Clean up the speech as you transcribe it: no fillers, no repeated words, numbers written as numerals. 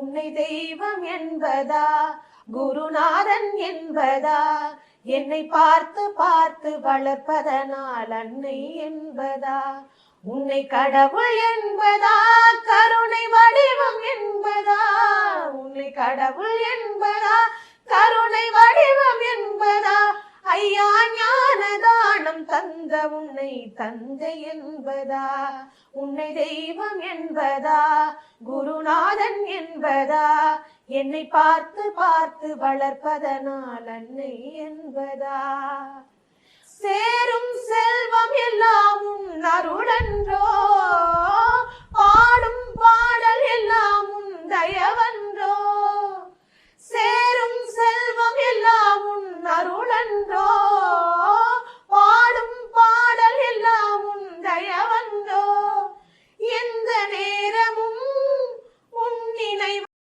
உன்னை தெய்வம் என்பதா குருநாதன் என்பதா என்னை பார்த்து பார்த்து வளர்ப்பதனால் அன்னை என்பதா உன்னை கடவுள் என்பதா கருணை வடிவம் என்பதா உன்னை கடவுள் என்பதா கருணை வடிவம் என்பதா ஐயா ஞான தானம் தந்த உன்னை தந்தை என்பதா உன்னை தெய்வம் என்பதா குருநாதன் என்பதா என்னை பார்த்து பார்த்து வளர்ப்பதனால் அன்னை என்பதா சேரும் செல்வம் எல்லாம் உன் அருளன்றோ பாடும் பாடல் எல்லாம் உன் தயவ